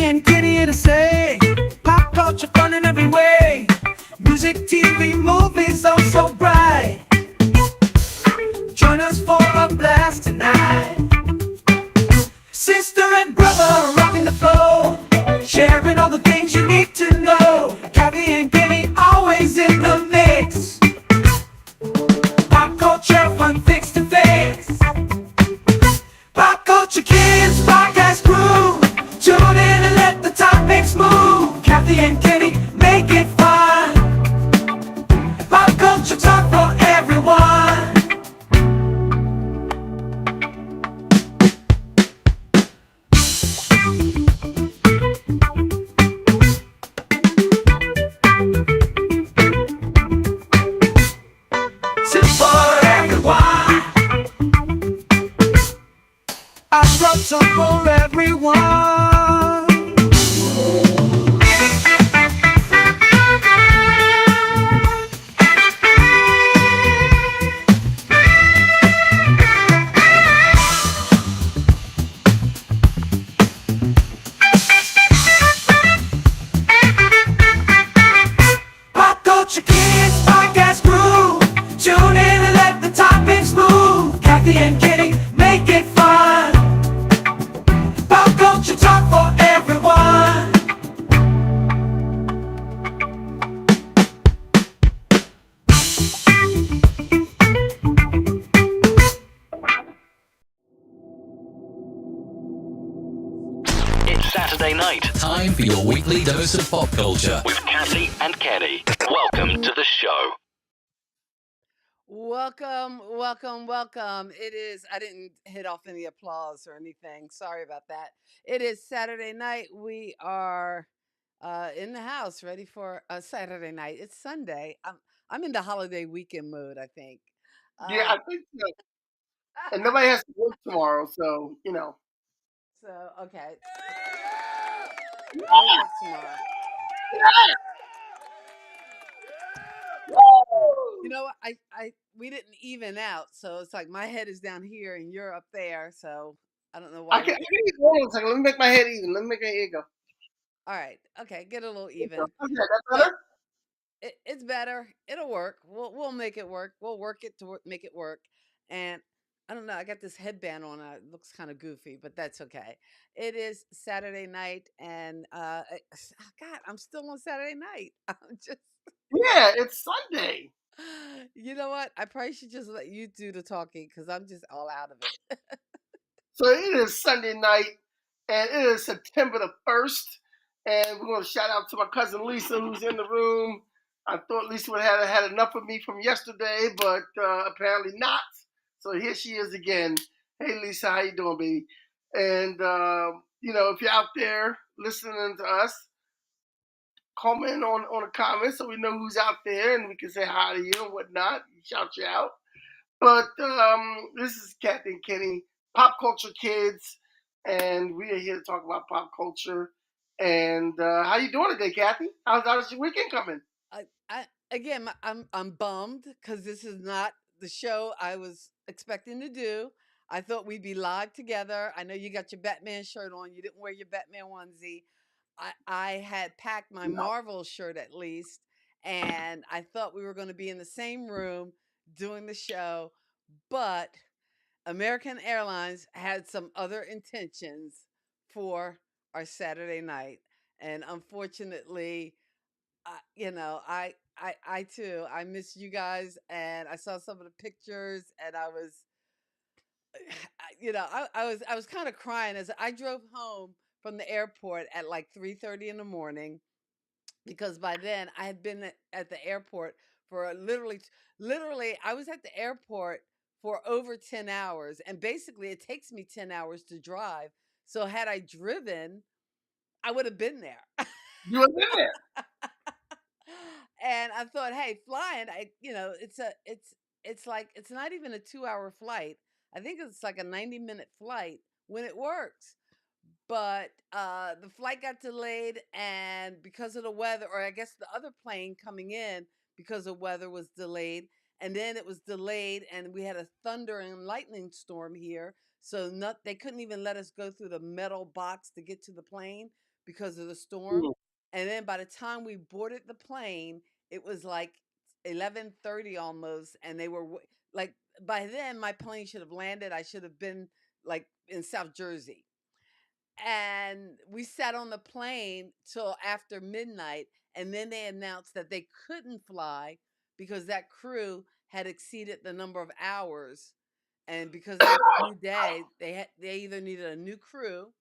and Kenny here to say pop culture fun in every way. Music, TV, movies, oh so bright. Join us for a blast tonight. Sister and brother rocking the flow, sharing all the things you need to know. Kathy and Kenny always in the mix. Pop culture fun fix to face. Pop culture kids podcast crew, tune in and let the topics move. Kathy and Kenny make it fun. Pop culture talk for everyone. For everyone, I brought some for everyone. Pop Culture Kids Podcast Crew, tune in and let the topics move. Kathy and Kenny make it fun. Pop culture talk for everyone. It's Saturday night. Time for your weekly dose of pop culture. With Kathy and Kenny. Welcome to the show. Welcome, welcome, welcome. It is, I didn't hit off any applause or anything. Sorry about that. It is Saturday night. We are in the house ready for a Saturday night. It's Sunday. I'm in the holiday weekend mode, I think. Yeah, I think so. And nobody has to work tomorrow, so So, okay. No work tomorrow. You know what? We didn't even out, so it's like my head is down here and you're up there. So I don't know I why. can hold on a second. Let me make my head even. Let me make my head go. All right. Okay. Get a little Okay, even. that's But better. it's better. It'll work. We'll make it work. We'll work it to make it work. And I don't know. I got this headband on. It looks kind of goofy, but that's okay. It is Saturday night, and God, I'm still on Saturday night. I'm just, Yeah, it's Sunday. you know what? I probably should just let you do the talking because I'm just all out of it. So it is Sunday night, and it is September the 1st. And we're going to shout out to my cousin Lisa, who's in the room. I thought Lisa would have had enough of me from yesterday, but apparently not. So here she is again. Hey, Lisa, how you doing, baby? And, if you're out there listening to us, comment on the comments so we know who's out there and we can say hi to you and whatnot. Shout you out. But this is Kathy and Kenny, Pop Culture Kids, and we are here to talk about pop culture. And how you doing today, Kathy? How's your weekend coming? Again, I'm bummed because this is not the show I was expecting to do. I thought we'd be live together. I know you got your Batman shirt on. You didn't wear your Batman onesie. I had packed my No. Marvel shirt at least, and I thought we were going to be in the same room doing the show, but American Airlines had some other intentions for our Saturday night, and unfortunately, I too, I miss you guys, and I saw some of the pictures, and I was, I was kind of crying as I drove home from the airport at like 3:30 in the morning because by then I had been at the airport for literally, I was at the airport for over 10 hours, and basically it takes me 10 hours to drive. So had I driven, I would have been there. You were in there. And I thought, hey, flying, it's like it's not even a 2 hour flight. I think it's like a 90-minute flight when it works. But the flight got delayed, and because of the weather, or I guess the other plane coming in because of weather was delayed, and then it was delayed, and we had a thunder and lightning storm here, so not they couldn't even let us go through the metal box to get to the plane because of the storm. And then by the time we boarded the plane, it was like 11:30 almost, and they were like, by then my plane should have landed. I should have been like in South Jersey. And we sat on the plane till after midnight, and then they announced that they couldn't fly because that crew had exceeded the number of hours, and because it was a new day, they either needed a new crew,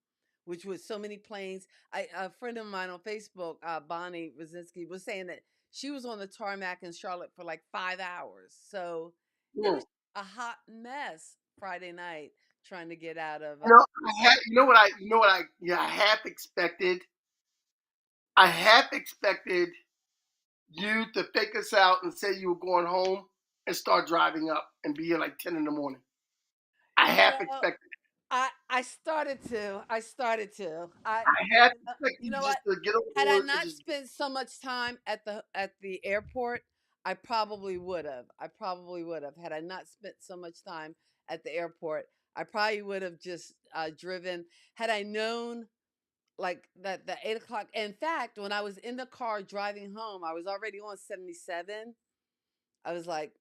which was so many planes. A friend of mine on Facebook, Bonnie Rosinski, was saying that she was on the tarmac in Charlotte for like 5 hours. So it Mm. was a hot mess Friday night trying to get out of. I half expected. I half expected you to fake us out and say you were going home and start driving up and be here like 10 in the morning. I You half know, expected. I started to. I started to. I half expected You you know just what? to get on Had I board and not just. spent so much time at the airport, I probably would have. I probably would have. Had I not spent so much time at the airport, I probably would have just driven. Had I known like that the 8 o'clock. In fact, when I was in the car driving home, I was already on 77. I was like,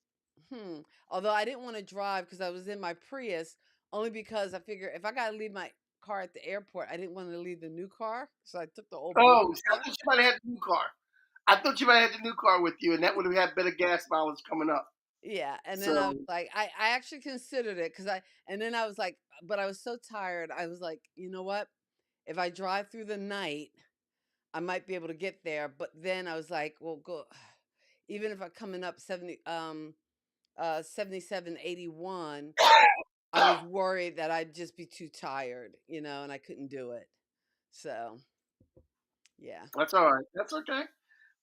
hmm. Although I didn't want to drive because I was in my Prius, only because I figured if I got to leave my car at the airport, I didn't want to leave the new car. So I took the old blue Oh, see, I car. thought you might have had the new car. I thought you might have had the new car with you, and that would have had better gas mileage coming up. Yeah. And then I So, was like, I actually considered it and then I was like, but I was so tired. I was like, you know what? If I drive through the night, I might be able to get there. But then I was like, well, go, even if I'm coming up 7781, I was worried that I'd just be too tired, and I couldn't do it. So, yeah. that's all right. That's okay.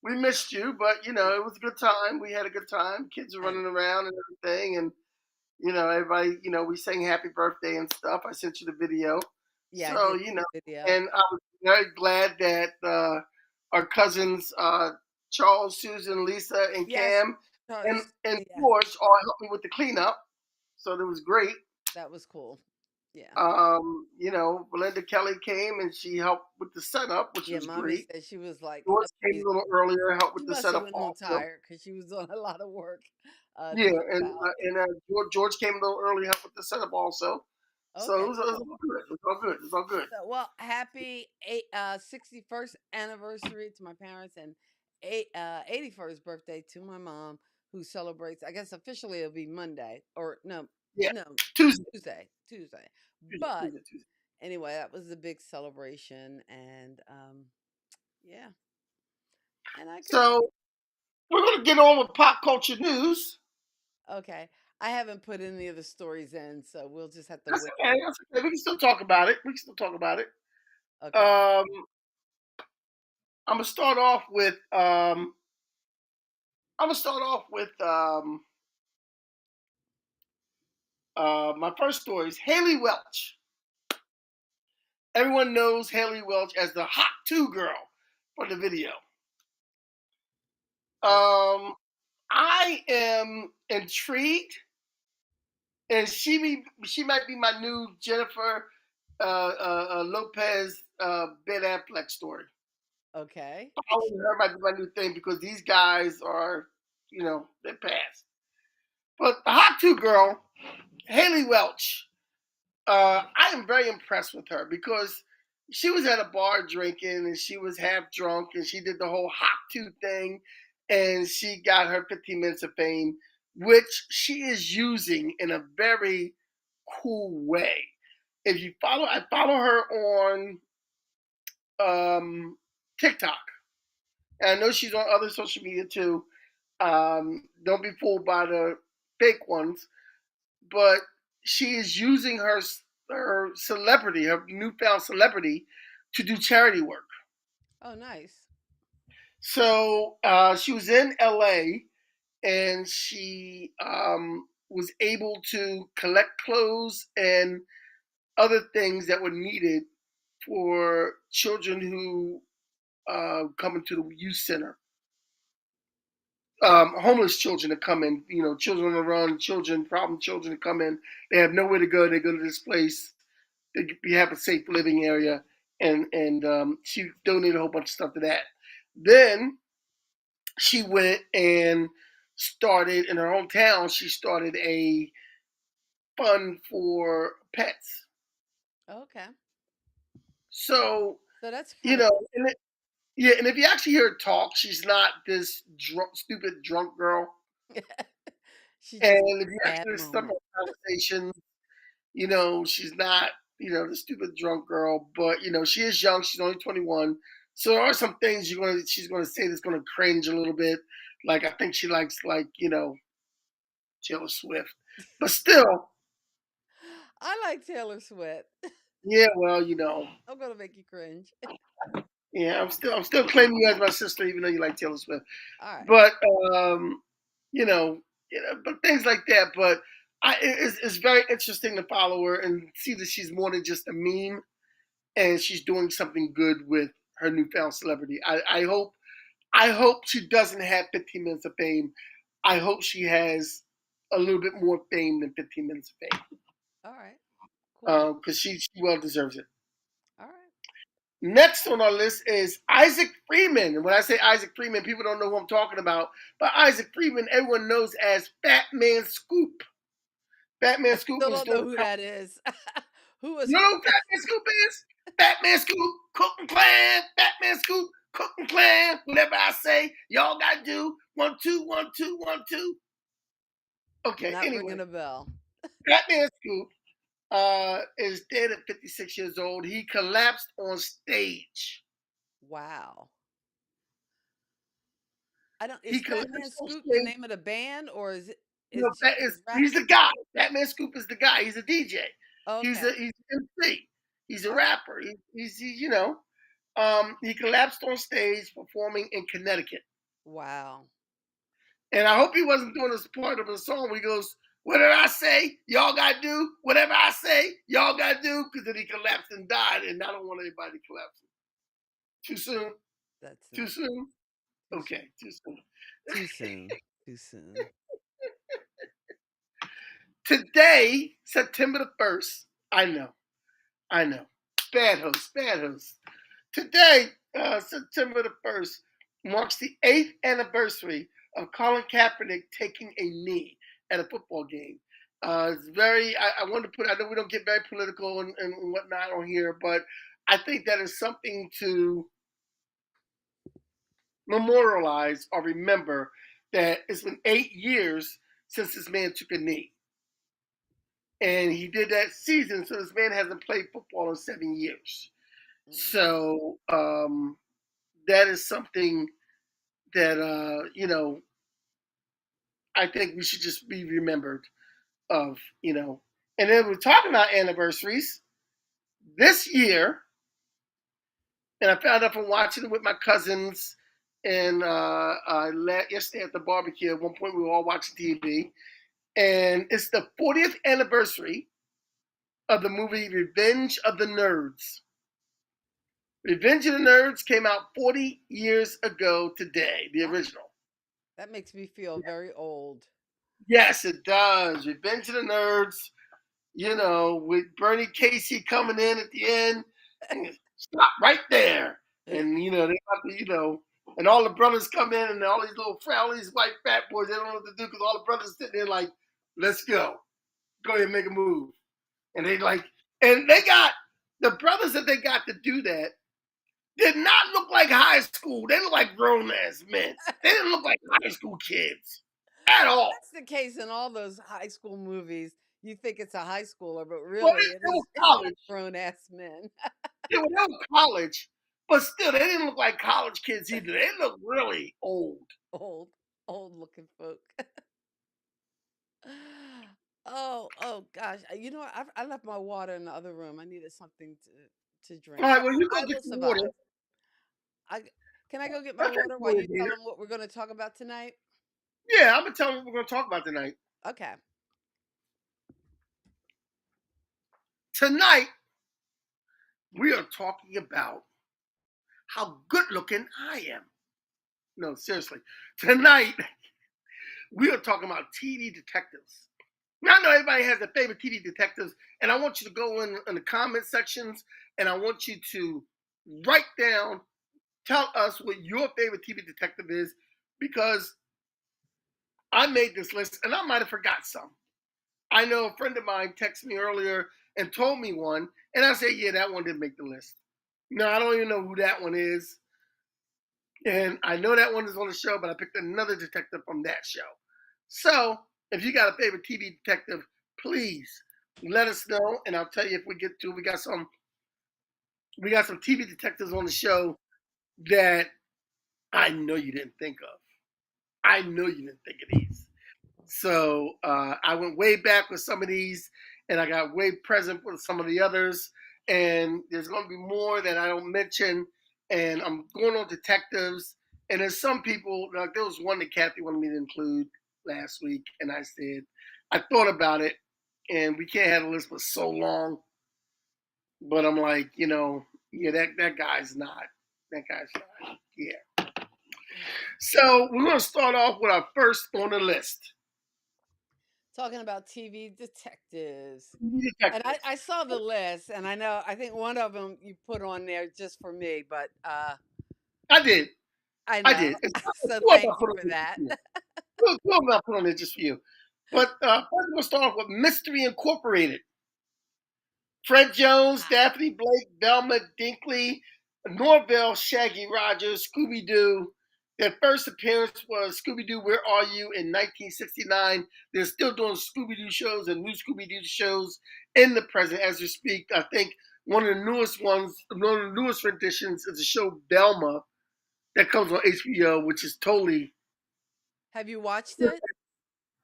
We missed you, but Yeah. it was a good time. We had a good time. Kids were And running around and everything, and everybody, we sang happy birthday and stuff. I sent you the video. yeah, I So, did see the video. and I was very glad that our cousins, Charles, Susan, Lisa, and Yes, Cam, and, Charles. and Yeah, George all helped me with the cleanup. So that was great. that was cool. Yeah. Belinda Kelly came and she helped with the setup, which Yeah, was mommy great. said she was like George came amazing. a little earlier, helped She with the must have setup went home also. tired because she was doing a lot of work Yeah, to help and out. George came a little early, helped with the setup also. So Okay, it was cool. all good. It was all good. It was all good. So, well, happy 61st anniversary to my parents and 81st birthday to my mom, who celebrates. I guess officially it'll be Monday or no, Yeah, no, Tuesday, Tuesday. Tuesday, But Tuesday, Tuesday. anyway, that was a big celebration, and yeah, and I could. So we're gonna get on with pop culture news. Okay, I haven't put any of the stories in, so we'll just have to That's wait. okay. That's okay. We can still talk about it. We can still talk about it. Okay, Um, I'm gonna start off with. I'm gonna start off with. My first story is Haley Welch. Everyone knows Haley Welch as the Hot 2 girl for the video. okay, I am intrigued, and she might be my new Jennifer Lopez Ben Affleck story. okay. Following her might be my new thing because these guys are, they're past. But the Hot 2 girl, Haley Welch, I am very impressed with her because she was at a bar drinking and she was half drunk and she did the whole hot two thing and she got her 15 minutes of fame, which she is using in a very cool way. If you I follow her on TikTok. And I know she's on other social media too. Don't be fooled by the fake ones, but she is using her celebrity, her newfound celebrity, to do charity work. Oh, nice. So she was in LA and she was able to collect clothes and other things that were needed for children who come into the youth center. Homeless children that come in, children on the run, problem children that come in. They have nowhere to go. They go to this place. They have a safe living area, and she donated a whole bunch of stuff to that. Then she went and started in her hometown. She started a fund for pets. Okay. So So that's you kind of know, cool. yeah, and if you actually hear her talk, she's not this stupid drunk girl. She just And if you bad actually listen to some of moment. her conversations, she's not, the stupid drunk girl, but she is young. She's only 21. So there are some things she's gonna say that's gonna cringe a little bit. Like I think she likes Taylor Swift. But still, I like Taylor Swift. yeah, well, I'm gonna make you cringe. yeah, I'm still claiming you as my sister, even though you like Taylor Swift. All right. But you know, but things like that. But it's very interesting to follow her and see that she's more than just a meme, and she's doing something good with her newfound celebrity. I hope she doesn't have 15 minutes of fame. I hope she has a little bit more fame than 15 minutes of All right. Cool. fame, because she well deserves it. All right. Next on our list is Isaac Freeman. And when I say Isaac Freeman, people don't know who I'm talking about. But Isaac Freeman, everyone knows as Batman Scoop. Batman I Scoop still was don't know doing. who that is. Who was You know who Batman Scoop is? Batman Scoop, Cook and Clan. Batman Scoop, Cook and Clan. Whatever I say, y'all gotta do 1, 2, 1, 2, 1, 2. Okay. not ringing Anyway, a bell? Batman Scoop is dead at 56 years old. He collapsed on stage. Wow. I don't. He Is Batman collapsed on Scoop the stage. name of the band, or is it? No, Is just that his is rap? he's the guy. Batman Scoop is the guy. He's a DJ. He's Okay. a he's an MC. He's a All right. rapper. He collapsed on stage performing in Connecticut. Wow. And I hope he wasn't doing this part of a song where he goes, "Whatever I say, y'all gotta do. Whatever I say, y'all gotta do." Because then he collapsed and died, and I don't want anybody collapsing. Too soon. That's Too not soon. too soon. Okay, too soon. Too soon. Too soon. Today, September the 1st. I know. Bad host. Bad host. Today, September the 1st, marks the 8th anniversary of Colin Kaepernick taking a knee at a football game. It's very, I want to I know we don't get very political and whatnot on here, but I think that is something to memorialize or remember that it's been 8 years since this man took a knee. And he did that season, so this man hasn't played football in 7 years. So that is something that I think we should just be remembered of. And then we're talking about anniversaries this year, and I found out from watching it with my cousins and yesterday at the barbecue. At one point, we were all watching TV, and it's the 40th anniversary of the movie Revenge of the Nerds. Revenge of the Nerds came out 40 years ago today, the Wow. original. That makes me feel very old. Yes, it does. Revenge of the Nerds, with Bernie Casey coming in at the end. Stop right there. And, they have to, and all the brothers come in and all these white fat boys, they don't know what to do because all the brothers sitting there like, let's go. Go ahead and make a move. And they got, the brothers that they got to do that did not look like high school. They look like grown ass men. They didn't look like high school kids at all. That's the case in all those high school movies. You think it's a high schooler, but Well, really they were it's all college. grown ass men. They were college, but still, they didn't look like college kids either. They looked really old. old, old looking folk. Oh gosh. You know what? I left my water in the other room. I needed something to drink. All right, well, you go I get will your water. survive. I can I go get my Okay, water while you tell them what we're going to talk about tonight? yeah, I'm gonna tell them what we're gonna talk about tonight. Okay. Tonight, we are talking about how good looking I am. No, seriously. Tonight, we are talking about TV detectives. Now, I know everybody has their favorite TV detectives, and I want you to go in the comment sections, and I want you to write down, tell us what your favorite TV detective is, because I made this list and I might have forgot some. I know a friend of mine texted me earlier and told me one, and I said, yeah, that one didn't make the list. No, I don't even know who that one is. And I know that one is on the show, but I picked another detective from that show. So if you got a favorite TV detective, please let us know, and I'll tell you if we get to. We got some TV detectives on the show that I know you didn't think of. I know you didn't think of these. So I went way back with some of these, and I got way present with some of the others. And there's going to be more that I don't mention. And I'm going on detectives. And there's some people, like there was one that Kathy wanted me to include last week, and I said, I thought about it, and we can't have a list for so long. But I'm like, yeah, that guy's not. That guy's not. Yeah. So we're going to start off with our first on the list. Talking about TV detectives. And Detective. I saw the list, and I think one of them you put on there just for me, but I did. I I know. did. It's So two of them thank I you put on for there just that. for you. Two of them I put on there just for you. But first we'll start off with Mystery Incorporated. Fred Jones, Daphne Blake, Velma Dinkley, Norville, Shaggy Rogers, Scooby-Doo. Their first appearance was Scooby-Doo, Where Are You? In 1969. They're still doing Scooby-Doo shows and new Scooby-Doo shows in the present as we speak. I think one of the newest renditions is the show Velma that comes on HBO, which is totally. Have you watched it?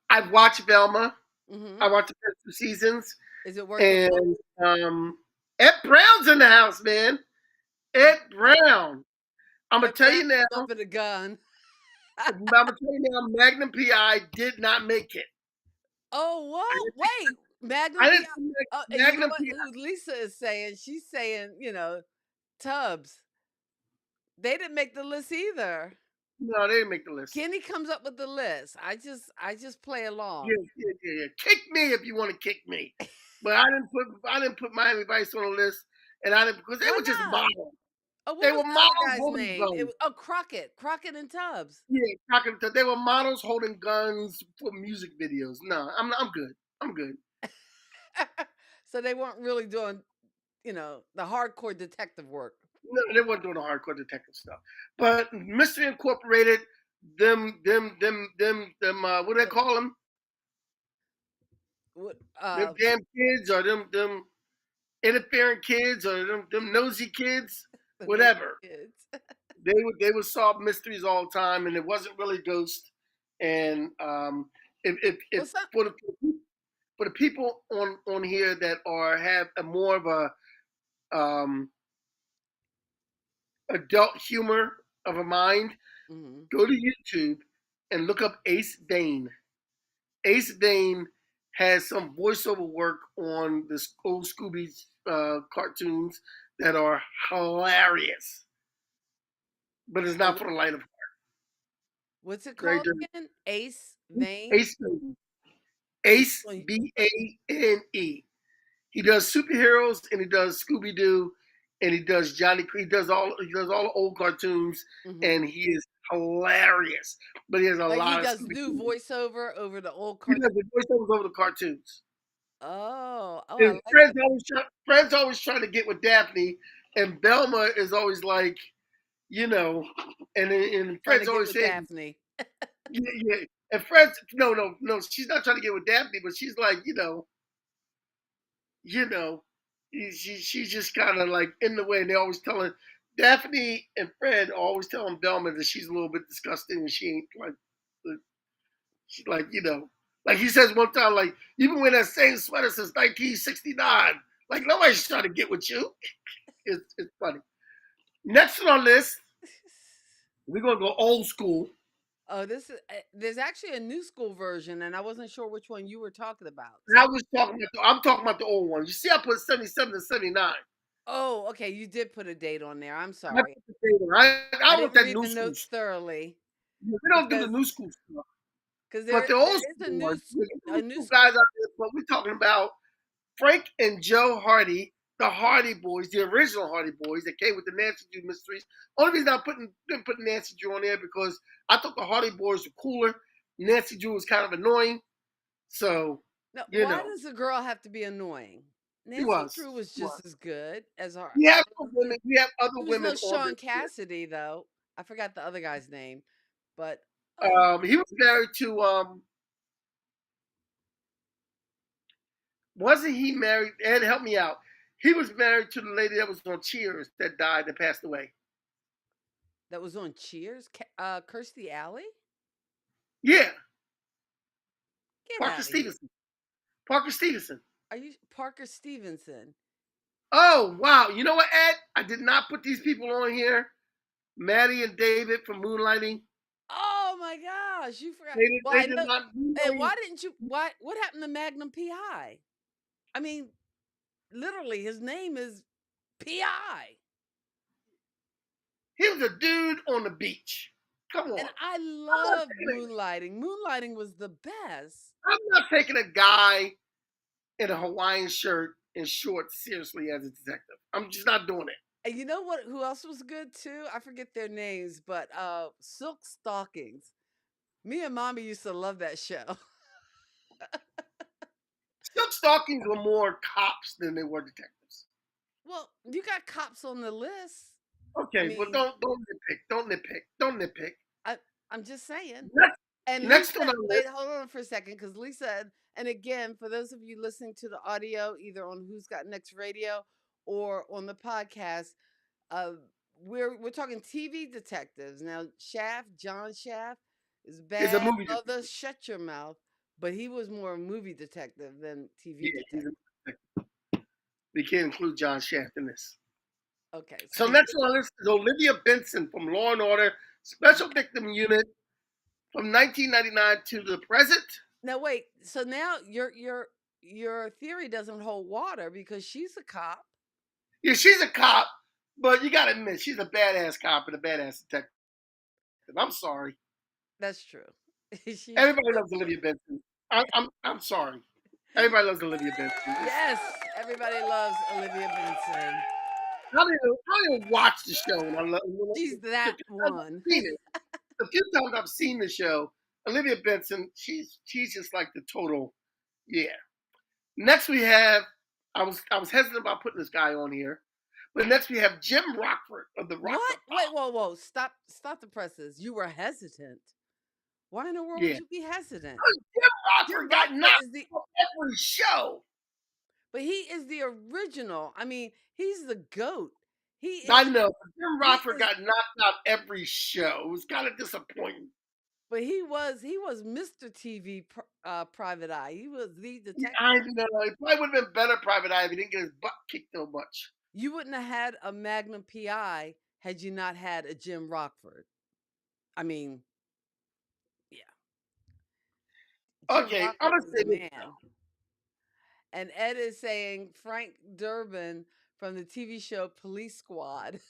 I've watched Velma. Mm-hmm. I watched the first 2 seasons, Is it worth the look? and Ed Brown's in the house, man. Ed Brown. I'm gonna Ed tell Brown you now. up with a gun. I'm gonna tell you now. Magnum PI did not make it. Oh, what? Wait, I Magnum didn't PI. see Oh, and you know Magnum what? PI. Who Lisa is saying? She's saying, Tubbs. They didn't make the list either. No, they didn't make the list. Kenny comes up with the list. I just play along. Yeah. Kick me if you want to kick me, but I didn't put Miami Vice on the list, and I didn't because they Why were just not? models. Oh, what They was were the other models guy's holding name? guns. Crockett and Tubbs. Yeah, they were models holding guns for music videos. No, I'm good. I'm good. So they weren't really doing, the hardcore detective work. No, they weren't doing the hardcore detective stuff. But Mystery Incorporated, them. What do they call them? What? Them damn kids, or them interfering kids, or them nosy kids, The Nosy whatever. Kids. They would solve mysteries all the time, and it wasn't really ghost. And if Well, some, for the people on here that have a more of a adult humor of a mind, mhm. go to YouTube and look up Ace Vane. Ace Vane has some voiceover work on the old Scooby cartoons that are hilarious, but it's Oh, not for the light of what's it very called dirty. again? Ace Vane. Ace Vane. Ace Well, Bane. He does superheroes and he does Scooby Doo and he does Johnny. He does all the old cartoons mhm. and he is hilarious. But he has a Like he lot of does Scooby new Doo. voiceover over the old He cartoon. does the voiceovers over the cartoons. Oh, I And like Fred's always trying to get with Daphne, and Velma is always like, and trying to Fred's get always with saying, Daphne. yeah. And Fred's no, she's not trying to get with Daphne, but she's like, you know, she's just kind of like in the way, and they always telling Daphne and Fred are always telling Velma that she's a little bit disgusting, and she ain't like, she's like, like he says one time, like you've been wearing that same sweater since 1969. Like nobody's trying to get with you. It's funny. Next on our list, we're gonna go old school. Oh, there's actually a new school version, and I wasn't sure which one you were talking about. And I'm talking about the old ones. You see, I put 77 to 79. Oh, okay, you did put a date on there. I'm I sorry. put the date on. I I want didn't that read new the school notes stuff. thoroughly We don't do the because new school stuff. because But the there old is school ones, the a new new school school. guys out there, but we're talking about Frank and Joe Hardy, the Hardy Boys, the original Hardy Boys that came with the Nancy Drew Mysteries. Only reason I didn't put Nancy Drew on there because I thought the Hardy Boys were cooler. Nancy Drew was kind of annoying, so No, you why know does a girl have to be annoying? he Nancy was. Drew was He was. just as good as her. We have other women. We have other There was no women on Sean this list. Cassidy though. I forgot the other guy's name, but He was married to wasn't he married? Ed, help me out. He was married to the lady that was on Cheers that died and passed away. that was on Cheers. Kirstie Alley. Yeah, Get Parker out of here. Stevenson. Parker Stevenson. Are you Parker Stevenson? Oh wow! You know what, Ed? I did not put these people on here. Maddie and David from Moonlighting. Oh my gosh, you forgot. They did. Well, They I did know. not. And why didn't you? Why? What happened to Magnum PI? I mean, literally, his name is PI. He was a dude on the beach. Come on. And I I'm not, love Moonlighting. Moonlighting was the best. I'm not taking a guy in a Hawaiian shirt and shorts seriously as a detective. I'm just not doing it. And you know what? Who else was good too? I forget their names, but Silk Stockings. Me and Mommy used to love that show. Silk Stockings were more cops than they were detectives. Well, you got cops on the list. I Okay, well mean, don't nitpick. I'm just saying. Next, And next Lisa, on our wait, list hold on for a second, because Lisa, and again, for those of you listening to the audio, either on Who's Got Next Radio or on the podcast, uh, we're talking TV detectives now. John Shaft, is is a bad movie mother. detective. Shut your mouth. But he was more a movie detective than TV Yeah, he's detective. a detective. We can't include John Shaft in this. Okay, so So next on our list is Olivia Benson from Law and Order Special Victim Unit from 1999 to the present. now wait. So now your theory doesn't hold water because she's a cop. Yeah, she's a cop, but you gotta admit she's a badass cop and a badass detective. I'm sorry. That's true. She's Everybody loves Olivia Benson. I'm sorry. Everybody loves Olivia Benson. yes. Everybody loves Olivia Benson. I didn't watch the show, and I love She's the that few times one. I've seen it. The few times I've seen the show, Olivia Benson, she's just like the total, yeah. Next we have, I was hesitant about putting this guy on here, but next we have Jim Rockford of the What? Rockford Wait, Files. whoa. Stop the presses. You were hesitant. Why in the world would Yeah, you be hesitant? Jim Jim Rockford got Rockford knocked is the from every show. but he is the original. I mean, he's the goat. He I is know, but Jim he Rockford is got knocked out every show. It was kind of disappointing. but he was Mr. TV Private Eye. He was the I detective. know. It probably would have been better Private Eye if he didn't get his butt kicked so much. You wouldn't have had a Magnum PI had you not had a Jim Rockford. I mean, yeah. Jim Okay, I'm Rockford gonna was say the this. man. And Ed is saying Frank Durbin from the TV show Police Squad.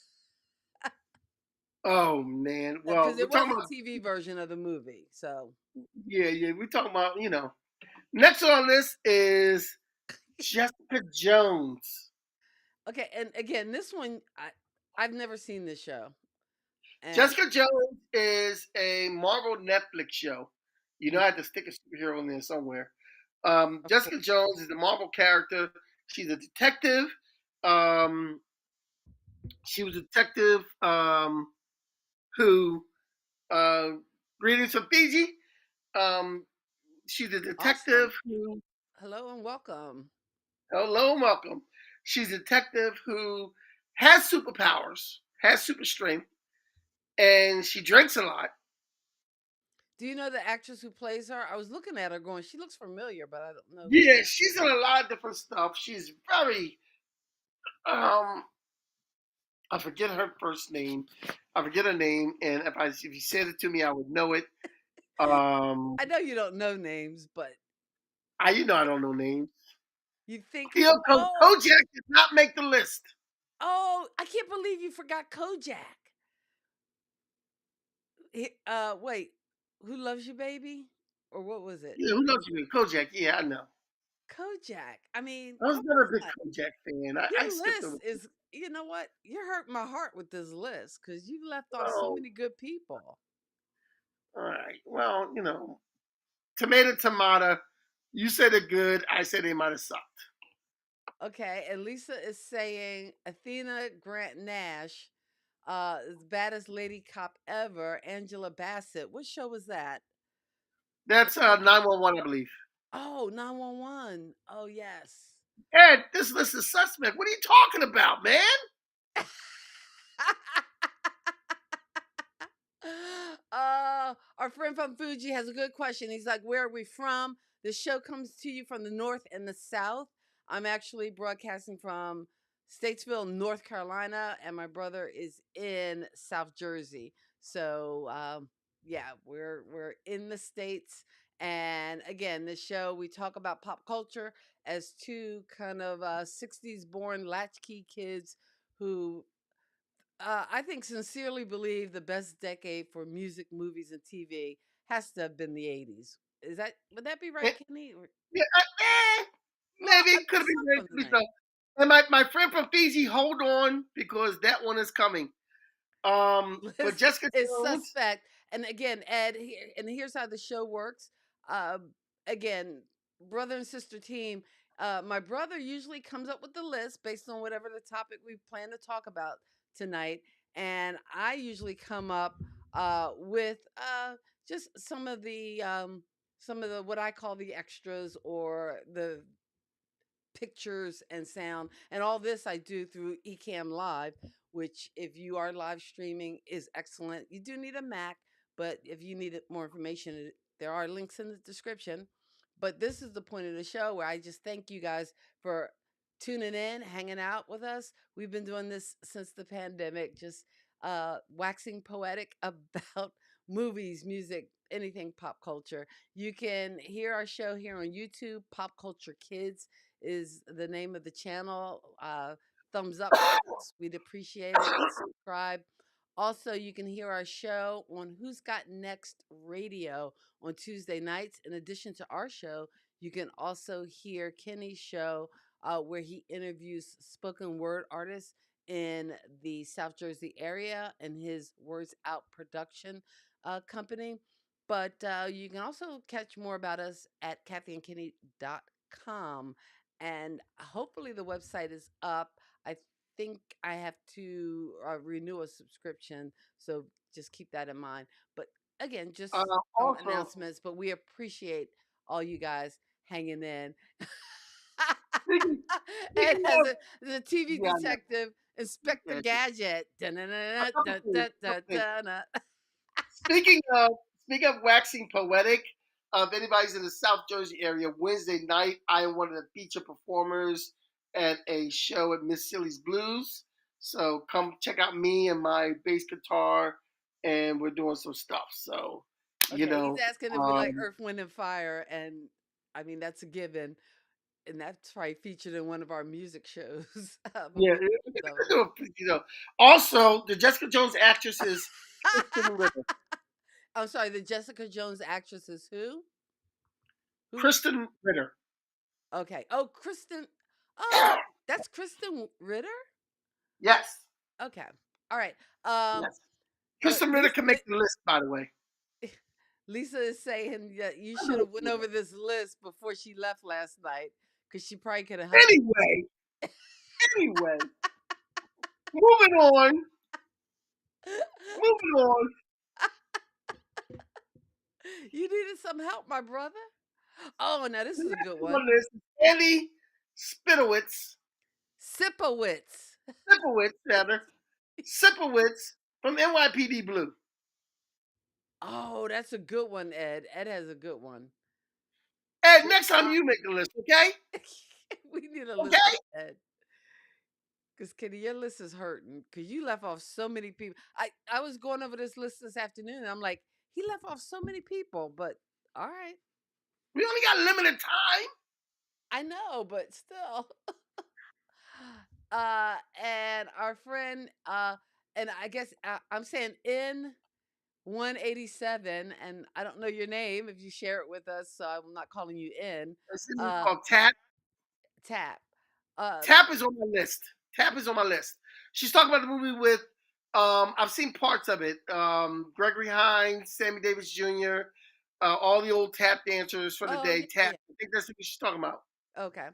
Oh man. Because Well, we're it was talking about a TV version of the movie. So yeah. We're talking about Next on this is Jessica Jones. okay, and again, this one I've never seen this show. And Jessica Jones is a Marvel Netflix show. I had to stick a superhero in there somewhere. of course, Jessica Jones is a Marvel character. She's a detective. Um, she was a detective who greetings from Fiji. Um, she's a awesome. detective who Hello and welcome. hello and welcome. She's a detective who has superpowers, has super strength, and she drinks a lot. Do you know the actress who plays her? I was looking at her going, she looks familiar, but I don't know who. Yeah, she's in a lot of different stuff. She's very um I forget her first name. I forget her name, and if you said it to me, I would know it. Um, I know you don't know names, but I don't know names. you think, oh, Kojak did not make the list. oh, I can't believe you forgot Kojak. Wait, who loves you, baby? Or what was it? Yeah, who knows you? Kojak, yeah, I know. Kojak. I mean, I was come never a big on. Kojak fan. I Your skipped over. list is, you know what? You're hurting my heart with this list because you left off so Oh, many good people. all right. Well, tomato, tomato. You said it good. I said they might have sucked. Okay, and Lisa is saying Athena Grant Nash, is the baddest lady cop ever. Angela Bassett. What show was that? That's 911, I believe. Oh, 911. Oh, yes. Ed, this list is suspect. What are you talking about, man? Our friend from Fuji has a good question. He's like, "Where are we from?" The show comes to you from the north and the south. I'm actually broadcasting from Statesville, North Carolina, and my brother is in South Jersey. So, yeah, we're in the states. And again, this show we talk about pop culture as two kind of '60s born latchkey kids who I think sincerely believe the best decade for music, movies, and TV has to have been the '80s. Is that would that be right, Eh, Kenny? yeah, Well, maybe I it could mean have been some great of to the be night. so. And my friend from Fiji, hold on because that one is coming. But List Jessica is Jones, suspect. And again, Ed, and here's how the show works. Again, brother and sister team. My brother usually comes up with the list based on whatever the topic we plan to talk about tonight, and I usually come up with just some of the what I call the extras or the pictures and sound. And all this I do through Ecamm Live, which, if you are live streaming, is excellent. You do need a Mac, but if you need more information, there are links in the description. But this is the point of the show where I just thank you guys for tuning in, hanging out with us. We've been doing this since the pandemic, just waxing poetic about movies, music, anything pop culture. You can hear our show here on YouTube. Pop Culture Kids is the name of the channel. Thumbs up for us. We'd appreciate it. Subscribe. Also, you can hear our show on Who's Got Next Radio on Tuesday nights. In addition to our show, you can also hear Kenny's show where he interviews spoken word artists in the South Jersey area and his Words Out production company. But you can also catch more about us at kathyandkenny.com. And hopefully the website is up. I think I have to renew a subscription, so just keep that in mind. But again, just some also announcements. But we appreciate all you guys hanging in. speaking, And speaking as of, the TV yeah, no, detective, Inspector yeah, Gadget. a couple things, couple things. Dun-dun-dun-dun-dun-dun. Speaking of waxing poetic, if anybody's in the South Jersey area, Wednesday night I am one of the feature performers at a show at Miss Silly's Blues. So come check out me and my bass guitar, and we're doing some stuff. So you Okay, he's know, asking if we like um, Earth, Wind, and Fire, and I mean that's a given, and that's probably featured in one of our music shows. But yeah, we love them. you know. Also, the Jessica Jones actress is Kristen Ritter. I'm sorry, the Jessica Jones actress is who? Who? Kristen Ritter. Okay. Oh, Kristen. Oh, that's Kristen Ritter. Yes, Okay. All right. Um, yes. but Kristen Ritter can make the list, by the way. Lisa is saying that you should have went over this list before she left last night because she probably could have helped. Anyway, anyway, moving on, moving on. You needed some help, my brother. Oh, now this The is a good next one. one is Andy Spitowitz, Sipowitz. Sipowitz, rather, Sipowitz from NYPD Blue. Oh, that's a good one, Ed. Ed has a good one. And next time you make the list, okay? We need a list of Okay? Ed. Because Kitty, your list is hurting. Because you left off so many people. I was going over this list this afternoon, and I'm like, he left off so many people. But all right, We only got limited time. I know, but still. And our friend, and I guess I'm saying in 187, and I don't know your name if you share it with us, so I'm not calling you in. It's a movie Uh, called Tap. Tap. Uh, Tap is on my list. Tap is on my list. She's talking about the movie with I've seen parts of it. Gregory Hines, Sammy Davis Jr., all the old tap dancers for the oh day. yeah, Tap. yeah. I think that's what she's talking about. Okay.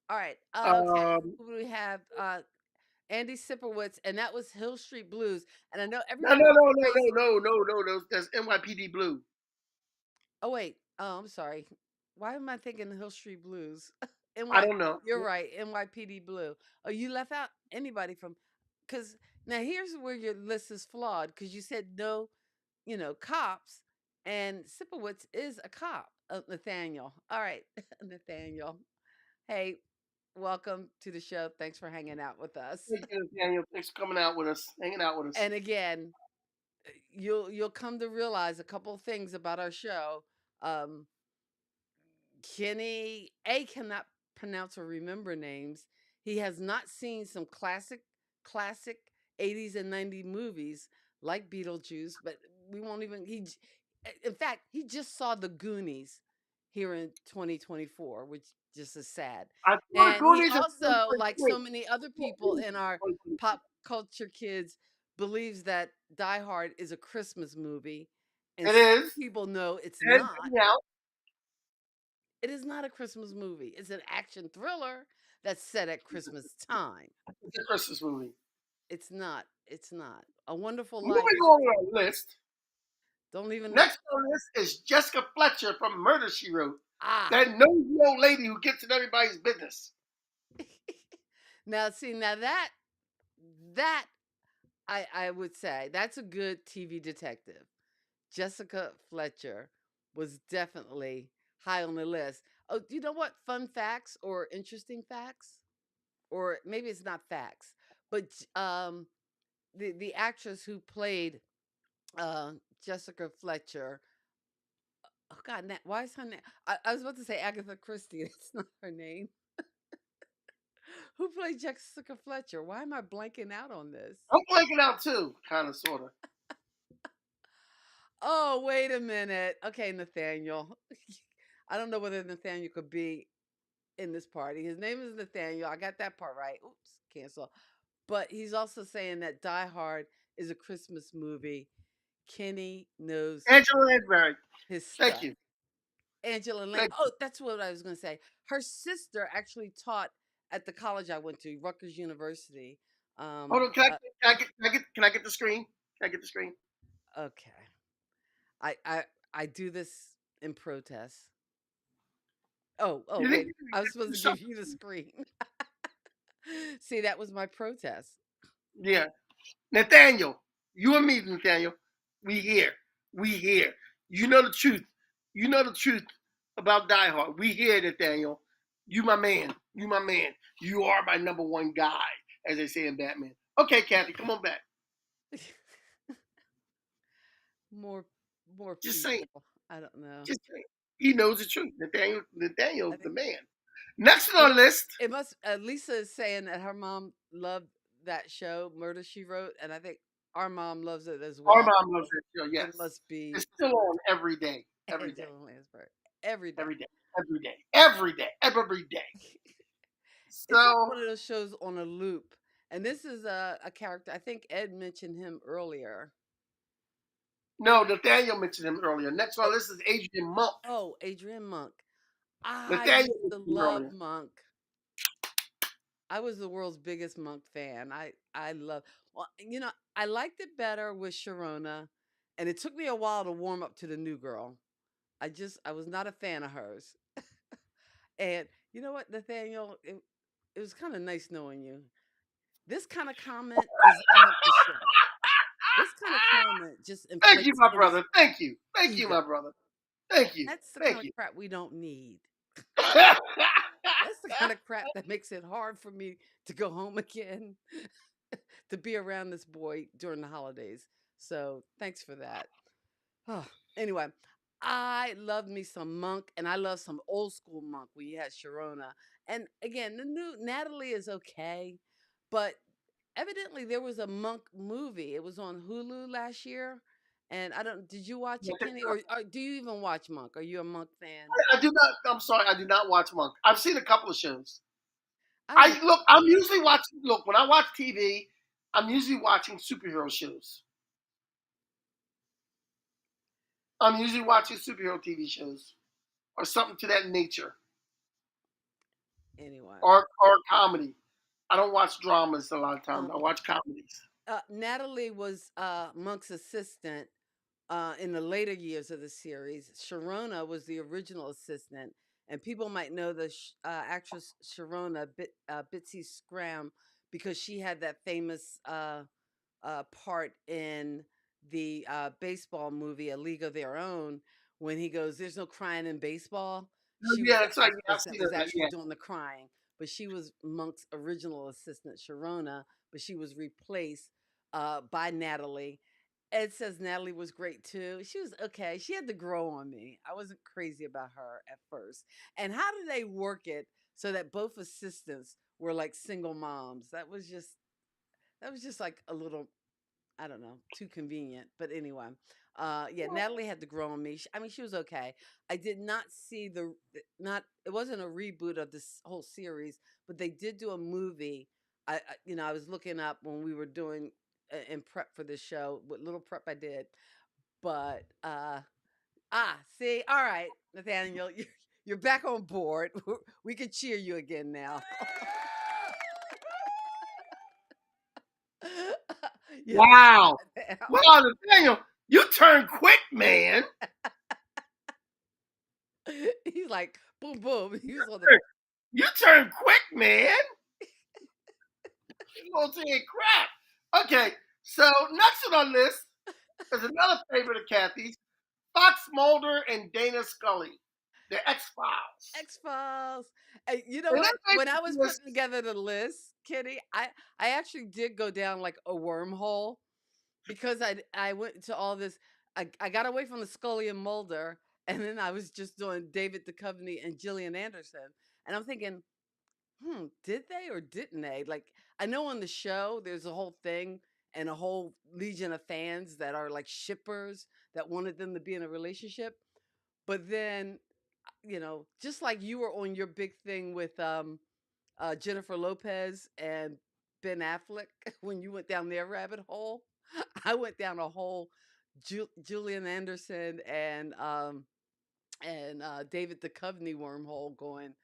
All right. Okay. Um, Who do we have? Andy Sipowicz, and that was Hill Street Blues. And I know no, everybody no, goes no, no, crazy. no, no, no, no. That's NYPD Blue. Oh wait. Oh, I'm sorry. Why am I thinking Hill Street Blues? I NY. don't know. You're right. NYPD Blue. Oh, you left out anybody from? Because now here's where your list is flawed. Because you said no, cops, and Sipowicz is a cop. Nathaniel. All right, Nathaniel. Hey, welcome to the show. Thanks for hanging out with us. Thank you, Daniel. Thanks for coming out with us, hanging out with us. And again, you'll come to realize a couple things about our show. Um, Kenny A cannot pronounce or remember names. He has not seen some classic 80s and 90s movies like Beetlejuice, but we won't even in fact, he just saw The Goonies here in 2024, which just is sad. I saw the And he Goonies in also, like so 2023. many other people in our pop culture kids, believes that Die Hard is a Christmas movie. And It some is. people know it's It is not. coming out. It is not a Christmas movie. It's an action thriller that's set at Christmas time. It's a Christmas movie. It's not. It's not. A Wonderful Moving Life. on our list. Don't even. Next on the list is Jessica Fletcher from Murder She Wrote. Ah. That nosy old lady who gets in everybody's business. Now, see, that I would say that's a good TV detective. Jessica Fletcher was definitely high on the list. Oh, you know what? Fun facts or interesting facts, or maybe it's not facts, but the actress who played uh, Jessica Fletcher. Oh God, why is her name? I was about to say Agatha Christie. That's not her name. Who played Jessica Fletcher? Why am I blanking out on this? I'm blanking out too, kind of, sort of. Oh, wait a minute. Okay, Nathaniel. I don't know whether Nathaniel could be in this party. His name is Nathaniel. I got that part right. Oops, cancel. But he's also saying that Die Hard is a Christmas movie. Kenny knows Angela Lansbury. his Thank stuff. you. Angela Lane. Thank you. Oh, that's what I was going to say. Her sister actually taught at the college I went to, Rutgers University. Hold on. Uh, Can I get the screen? Can I get the screen? okay. I do this in protest. Oh, You didn't wait. give me I was supposed to something. give you the screen. See, that was my protest. Yeah. Nathaniel. You and me, Nathaniel. We here. We here. You know the truth. You know the truth about Die Hard. We here, Nathaniel. You my man. You my man. You are my number one guy, as they say in Batman. Okay, Kathy, come on back. more more Just saying. people. I don't know. Just saying. He knows the truth. Nathaniel's I the think man. Next on you the know list. it must. Lisa is saying that her mom loved that show, Murder She Wrote, and I think our mom loves it as Our well. mom loves So that show, it yes. must be It's still on every day. Every day. Angela Lansbury every day. Every day. Every day. Every day. Every day. It's like So one of those shows on a loop. And this is a character. I think Ed mentioned him earlier. no, Nathaniel mentioned him earlier. Next on Oh, the list is Adrian Monk. Adrian Monk. I Nathaniel used to mentioned him love earlier. Monk. I was the world's biggest Monk fan. I love. Well, I liked it better with Sharona, and it took me a while to warm up to the new girl. I was not a fan of hers. And you know what, Nathaniel, it was kind of nice knowing you. This kind of comment does not help the show. This kind of comment just Thank you, inflates my Kenny's brother. Thank you. Thank you, ego. my brother. Thank you. That's the kind Thank of you. crap we don't need. That's the kind of crap that makes it hard for me to go home again, to be around this boy during the holidays. So thanks for that. Oh, anyway, I love me some Monk, and I love some old school Monk when you had Sharona. And again, the new Natalie is okay, but evidently there was a Monk movie. It was on Hulu last year, and I don't. Did you watch it, Kenny, or do you even watch Monk? Are you a Monk fan? I do not. I'm sorry, I did not watch Monk. I've seen a couple of shows. I like. I'm usually watching. Look, when I watch TV, I'm usually watching superhero shows. I'm usually watching superhero TV shows or something to that nature, Anyway, or comedy. I don't watch dramas a lot of times. I um, watch comedies. Natalie was Monk's assistant in the later years of the series. Sharona was the original assistant, and people might know the actress Sharona Bitsy Scram because she had that famous part in the baseball movie A League of Their Own when he goes, "There's no crying in baseball." She was Yeah, the that's right. Yeah, I've actress that seen was that. actually Yeah. doing the crying, but she was Monk's original assistant, Sharona, but she was replaced by Natalie. Ed says Natalie was great too. She was okay. She had to grow on me. I wasn't crazy about her at first. And how did they work it so that both assistants were like single moms? That was just like a little, I don't know, too convenient. But anyway, yeah, Natalie had to grow on me. I mean, she was okay. I did not see not. It wasn't a reboot of this whole series, but they did do a movie. I was looking up when we were doing in prep for this show. What little prep I did, but see, all right, Nathaniel, you're back on board. We can cheer you again now. You know, Wow. Wow, Nathaniel, you turn quick, man. he's like boom boom. He was on the You turn quick, man. You gonna say crap. Okay, so next on our list is another favorite of Kathy's, Fox Mulder and Dana Scully, the X Files. X Files. You know And what? that When I basically was was putting together the list, Kitty, I actually did go down like a wormhole because I went to all this. I got away from the Scully and Mulder, and then I was just doing David Duchovny and Gillian Anderson, and I'm thinking, did they or didn't they? Like, I know on the show there's a whole thing and a whole legion of fans that are like shippers that wanted them to be in a relationship, but then just like you were on your big thing with Jennifer Lopez and Ben Affleck when you went down their rabbit hole, I went down a whole Julian Anderson and David Duchovny wormhole. Going,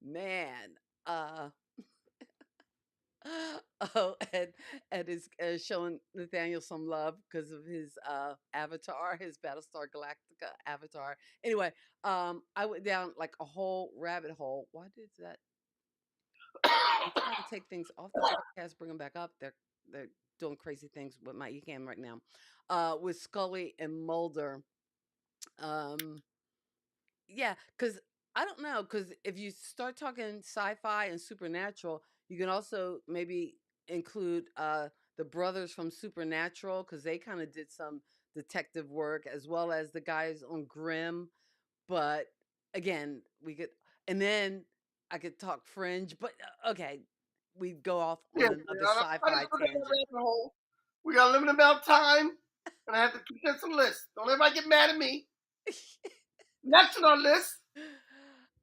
man. Uh, oh, and is showing Nathaniel some love because of his avatar, his Battlestar Galactica avatar. Anyway, I went down like a whole rabbit hole. Why did that? I'm trying to take things off the broadcast, bring them back up. They're doing crazy things with my eCam right now. With Scully and Mulder. Um, yeah, because I don't know. Because if you start talking sci-fi and supernatural, you can also maybe include the brothers from Supernatural because they kind of did some detective work as well as the guys on Grimm. But again, we could, and then I could talk Fringe. But okay, we'd go off yeah, on another sci-fi tangent. we got a limited amount of time, and I have to condense the list. Don't everybody get mad at me. Next on our list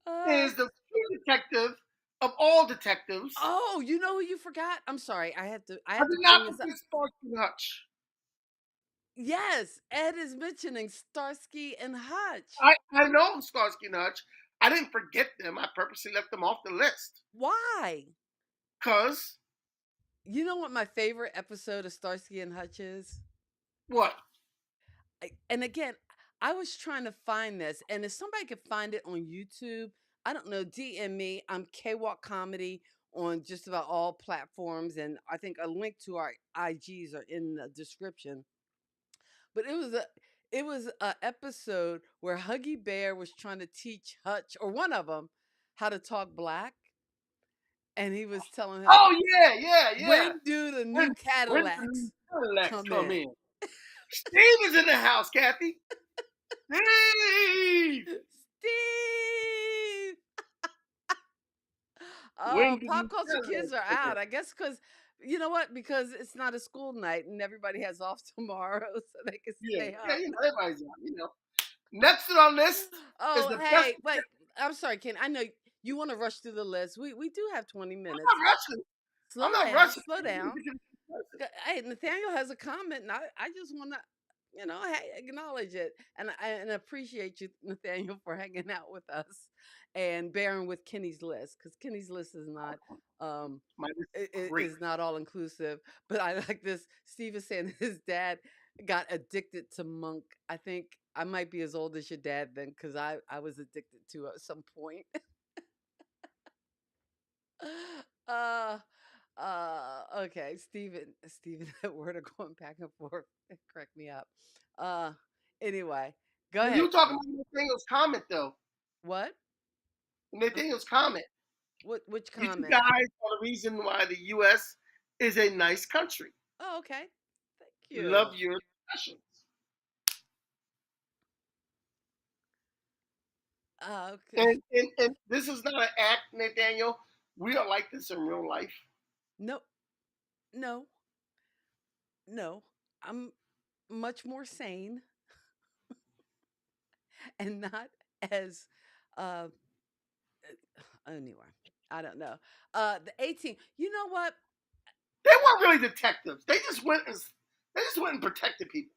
uh, is the true detective of all detectives. oh, you know who you forgot? I'm sorry. I I had to did bring not this up. forget Starsky and Hutch. Yes, Ed is mentioning Starsky and Hutch. I know Starsky and Hutch. I didn't forget them. I purposely left them off the list. Why? Because, You know what my favorite episode of Starsky and Hutch is? what? And again, I was trying to find this, and if somebody could find it on YouTube, I don't know, DM me. I'm Kwalk Comedy on just about all platforms, and I think a link to our IGs are in the description. But it was a episode where Huggy Bear was trying to teach Hutch or one of them how to talk black, and he was telling him, Oh, yeah. when do the new When the new Cadillacs Cadillacs come come in? in. Steve is in the house, Kathy. Steve! Steve. Oh, When do pop new culture kids Cadillacs are come in? out. I guess because You know what? Because it's not a school night and everybody has off tomorrow, so they can Yeah, stay yeah, up. everybody's out, Next on our list is Oh, the best. hey, wait. I'm sorry, Ken. I know you want to rush through the list. We do have 20 I'm minutes. not rushing. I'm Slow not down. rushing. Slow down. Hey, Nathaniel has a comment, and I just want to, hey, acknowledge it and appreciate you, Nathaniel, for hanging out with us and bearing with Kenny's list because Kenny's list is not um My list is great. is not all inclusive. But I like this. Steve is saying his dad got addicted to Monk. I think I might be as old as your dad then because I was addicted to it at some point. uh okay, Steven, that word are going back and forth. It cracked me up. Uh anyway, go Well, you ahead, were talking Kenny. about Nathaniel's comment though. What? Nathaniel's comment. Which You two comment? guys are the reason why the U.S. is a nice country. Oh, okay. Thank you. Love your discussions. Okay. And this is not an act, Nathaniel. We are like this in real life. No, no, no. I'm much more sane and not as uh anyway. I don't know. The 18. You know what? They weren't really detectives. They just went and protected people.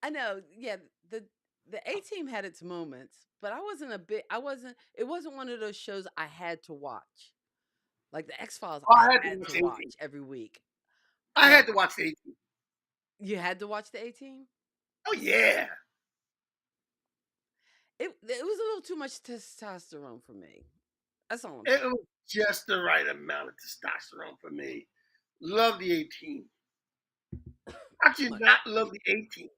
I know, yeah, the A Team had its moments, but it wasn't one of those shows I had to watch. Like the X Files Oh, I I had to had watch to the 18. watch every week. I But had to watch the 18. you had to watch the A Team? Oh yeah. It was a little too much testosterone for me. That's all I'm It saying. was just the right amount of testosterone for me. Love the 18. I did not love the 18.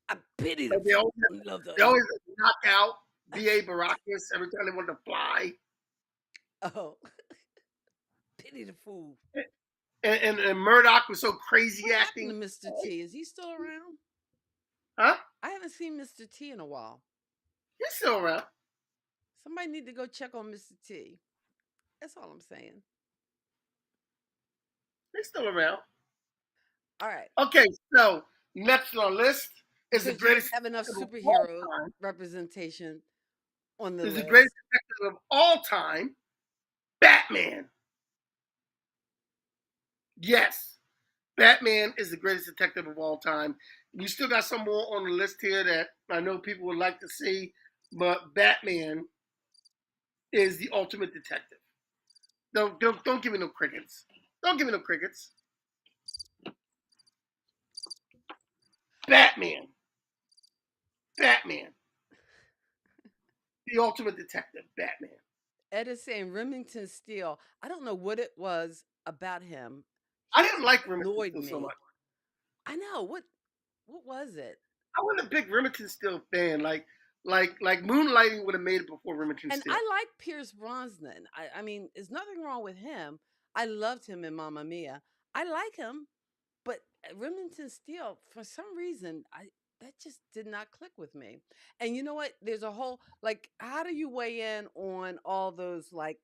I pity the But they fool always who love the they A. always knock out B.A. Baracus every time they wanted to fly. Oh, pity the fool. And Murdoch was so crazy What happened acting. to Mr. T? Is he still around? Huh? I haven't seen Mr. T in a while. He's still around. Somebody need to go check on Mr. T. That's all I'm saying. He's still around. All right. Okay, so next on our list is the Because you didn't greatest have enough detective of all superhero time. representation on the Is the greatest list. detective of all time, Batman. Yes, Batman is the greatest detective of all time. We still got some more on the list here that I know people would like to see, but Batman is the ultimate detective. Don't give me no crickets. Don't give me no crickets. Batman. Batman. The ultimate detective. Batman. Ed is saying Remington Steele. I don't know what it was about him. I He didn't just like Remington annoyed Steele so much. me. I know. What was it? I wasn't a big Remington Steele fan. Like Moonlighting would have made it before Remington And Steele. I like Pierce Brosnan. I mean, there's nothing wrong with him. I loved him in Mamma Mia. I like him, but Remington Steele, for some reason, I that just did not click with me. And you know what? There's a whole like, how do you weigh in on all those like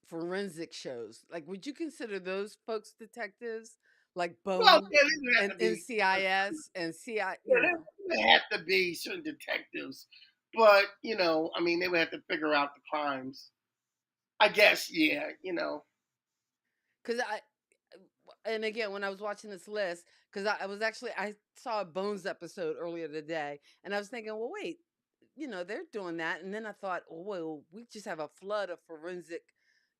forensic shows? Like, would you consider those folks detectives, like Well, Bone yeah, there would have and to be. NCIS and CI? Yeah, there have to be certain detectives, but I mean, they would have to figure out the crimes. I guess, yeah, Because and again, when I was watching this list, because I saw a Bones episode earlier today, and I was thinking, well, wait, they're doing that, and then I thought, oh, well, we just have a flood of forensic,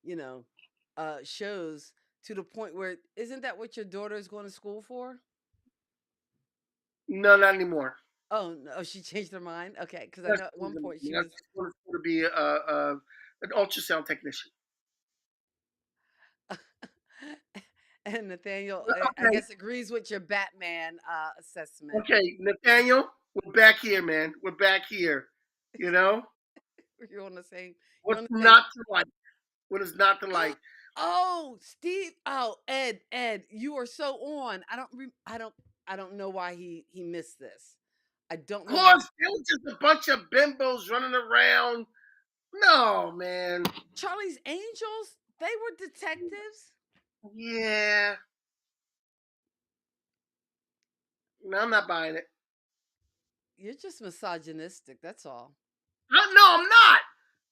you know, shows to the point where isn't that what your daughter is going to school for? no, not anymore. Oh no, she changed her mind. Okay, because I That's know at one point she that's was. going to be an ultrasound technician. And Nathaniel, I Okay, guess, agrees with your Batman assessment. okay, Nathaniel, we're back here, man. We're back here. You know You're on the same. You're what's on the same. not to like? What is not to like? Oh, Steve. Oh, Ed, you are so on. I don't know why he missed this. I don't Of know why. course, it was just a bunch of bimbos running around. No, man. Charlie's Angels. They were detectives. Yeah. No, I'm not buying it. You're just misogynistic. That's all. No, I'm not.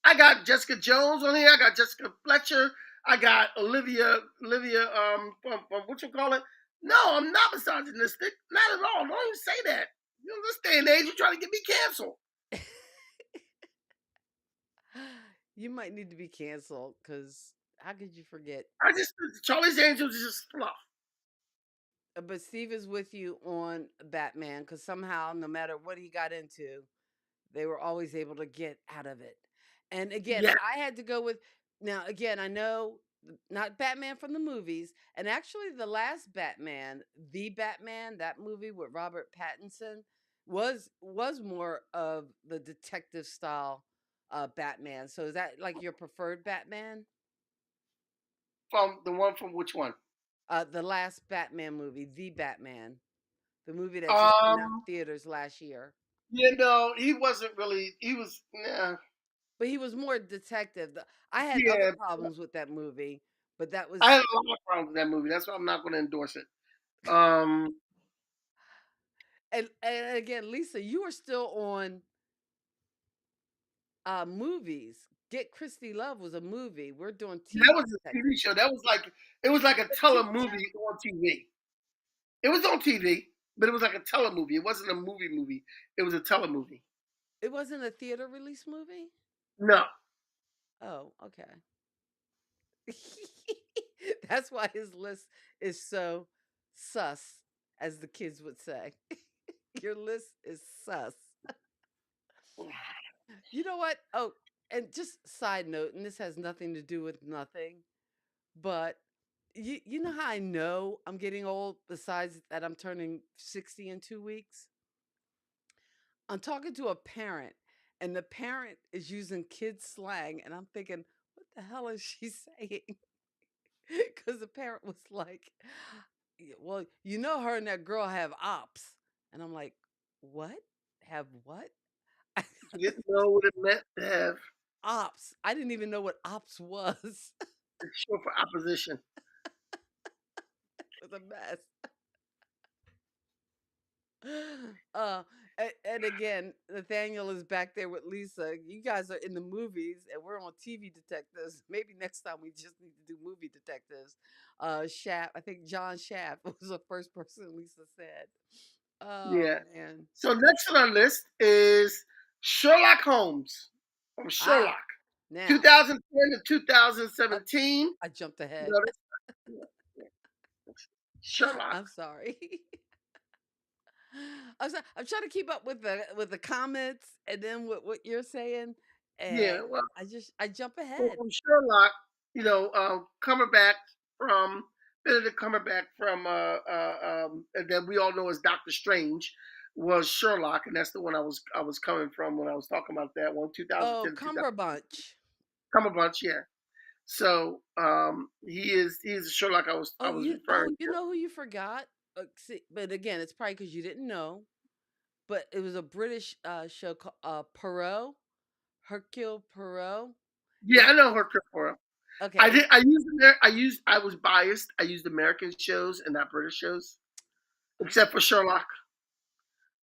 I got Jessica Jones on here. I got Jessica Fletcher. I got Olivia, from what you call it. No, I'm not misogynistic. Not at all. Don't even say that. You know, this day and age, you're trying to get me canceled. You might need to be canceled because how could you forget? I just Charlie's Angels is just fluff. But Steve is with you on Batman because somehow, no matter what he got into, they were always able to get out of it. And again, Yeah, I had to go with now. Again, I know not Batman from the movies, and actually, the last Batman, the Batman, that movie with Robert Pattinson, was more of the detective style Batman. So is that like your preferred Batman? from the one from which one? The last Batman movie, the Batman, the movie that just came out in Um, theaters last year. he wasn't really. He was. Nah, But he was more detective. I had other yeah, problems with that movie, but that I was had a lot of problems with that movie. That's why I'm not going to endorse it. Um, and again, Lisa, you are still on movies. Get Christy Love was a movie. We're doing that TV was a detective. TV show. That was like it was like a A TV telemovie show? on TV. It was on TV, but it was like a telemovie. It wasn't a movie. It was a telemovie. It wasn't a theater release movie? No, Oh, okay. That's why his list is so sus, as the kids would say. Your list is sus. You know what? Oh, and just side note, and this has nothing to do with nothing, but you know how I know I'm getting old besides that I'm turning 60 in 2 weeks? I'm talking to a parent and the parent is using kids slang and I'm thinking, what the hell is she saying? Cuz the parent was like, "Yeah, well, you know her and that girl have ops." And I'm like, "What? Have what?" you didn't know what it meant to have. Ops. I didn't even know what ops was. It's short for opposition. It was a mess. Uh, and again, Nathaniel is back there with Lisa. You guys are in the movies, and we're on TV detectives. Maybe next time we just need to do movie detectives. Shaft. I think John Shaft was the first person Lisa said. Oh Yeah. man. So next on our list is Sherlock Holmes from Ah, Sherlock, now 2010 to I, 2017. You I jumped ahead. know, yeah, Sherlock. I'm sorry. I'm trying to keep up with the comments and then what you're saying, Yeah. and Well, I jump so ahead. from Sherlock, Cumberbatch from Benedict Cumberbatch from that we all know as Doctor Strange was Sherlock, and that's the one I was coming from when I was talking about that one, Oh, 2010 to 2000. Cumberbunch. Cumberbatch, yeah. So he is Sherlock I was referring You to. know who you forgot? But again, it's probably because you didn't know. But it was a British show called Perot, Hercule Perot. Yeah, It I know her for him. I okay. did. I was biased. I used American shows and not British shows, except for Sherlock.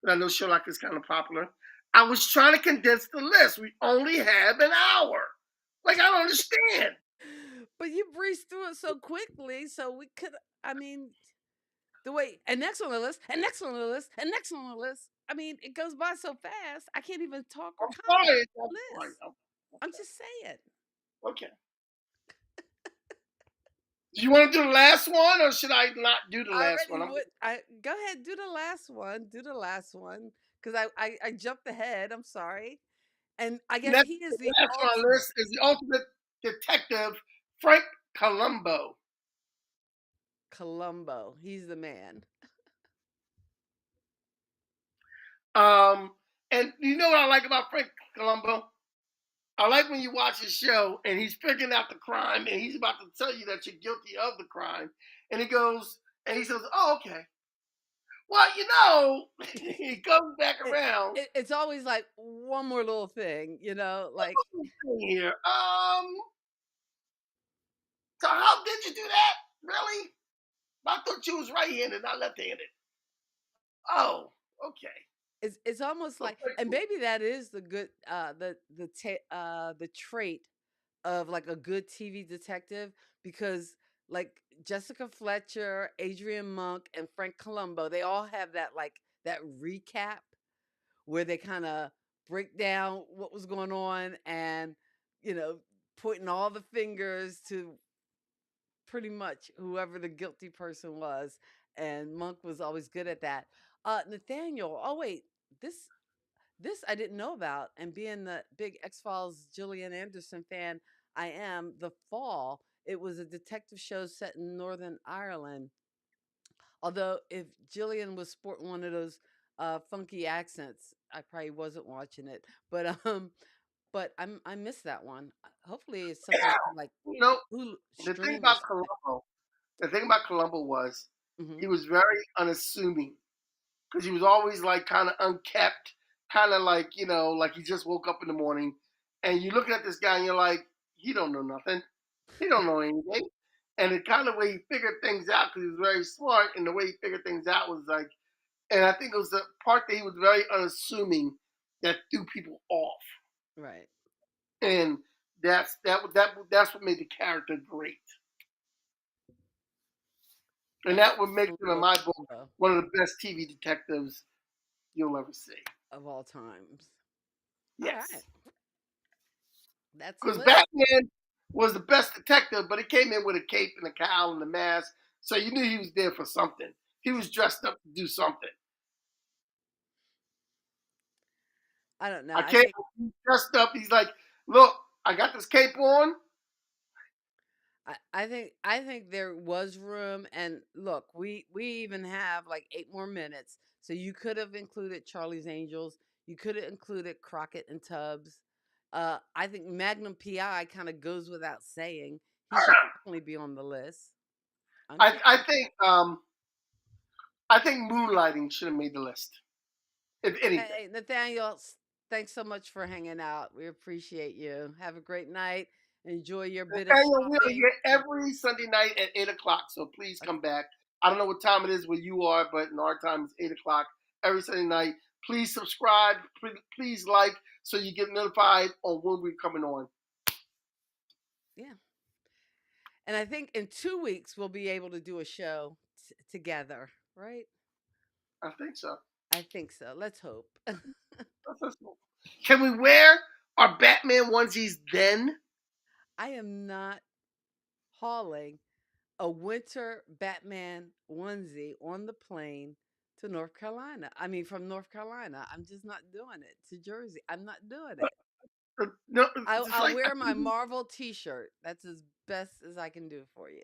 And I know Sherlock is kind of popular. I was trying to condense the list. We only have an hour. Like I don't understand. But you breezed through it so quickly, so we could. I mean, the way and next on the list, and next on the list, and next on the list. I mean, it goes by so fast. I can't even talk or I'm comment sorry. on I'm the sorry. list. I'm just saying. Okay. Do you want to do the last one, or should I not do the I last one? already would. I go ahead, do the last one. Do the last one because I jumped ahead. I'm sorry. And I guess Next, he is the the last one on the ultimate list is the ultimate detective, Frank Columbo. Columbo. He's the man. Um, and you know what I like about Frank Columbo? I like when you watch his show and he's figuring out the crime and he's about to tell you that you're guilty of the crime. And he says, "Oh, okay. Well, he goes back It, around. it's always like one more little thing, like What's here? So how did you do that? Really? I thought you was right-handed, not left-handed. Oh, okay. It's almost like, Okay, and cool. maybe that is the good the trait of like a good TV detective, because like Jessica Fletcher, Adrian Monk, and Frank Columbo, they all have that like that recap where they kind of break down what was going on, and you know, pointing all the fingers to pretty much whoever the guilty person was. And Monk was always good at that. Nathaniel, oh wait, this this I didn't know about, and being the big X Files Gillian Anderson fan I am, The Fall. It was a detective show set in Northern Ireland. Although if Gillian was sporting one of those funky accents, I probably wasn't watching it. But I missed that one. Hopefully, it's something I can like You know, Hulu the thing stream or about something. Columbo, the thing about Columbo was Hmm. he was very unassuming because he was always like kind of unkept, kind of like like he just woke up in the morning, and you're looking at this guy and you're like, he don't know nothing, he don't know anything, and the kind of way he figured things out because he was very smart, and the way he figured things out was like, and I think it was the part that he was very unassuming that threw people off, Right. and that's what made the character great. And And that would make him, in Columbo my book, uh, one of the best TV detectives you'll ever see. of all times. All right, Yes. that's a Because list. Batman was the best detective, but he came in with a cape and a cowl and a mask, so you knew he was there for something. He was dressed up to do something. I don't know. I I can't think he's dressed up. He's like, look, I got this cape on. I think there was room, and look, we even have like 8 more minutes, so you could have included Charlie's Angels. You could have included Crockett and Tubbs. I think Magnum PI kind of goes without saying. He should definitely be on the list. I'm I, serious. I think I think moonlighting should have made the list, if anything. Hey, Nathaniel, thanks so much for hanging out. We appreciate you. Have a great night. Enjoy your bit of Nathaniel, we are shopping. here every Sunday night at 8 o'clock, so please come back. I don't know what time it is where you are, but in our time it's 8 o'clock every Sunday night. Please subscribe, please like, so you get notified on when we're coming on. Yeah. And I think in 2 weeks we'll be able to do a show together, right? I think so. I think so. Let's hope. Can we wear our Batman onesies then? I am not hauling a winter Batman onesie on the plane to North Carolina. I mean, from North Carolina. I'm just not doing it to Jersey. I'm not doing it. No, just I'll like wear my Marvel t shirt. That's as best as I can do for you.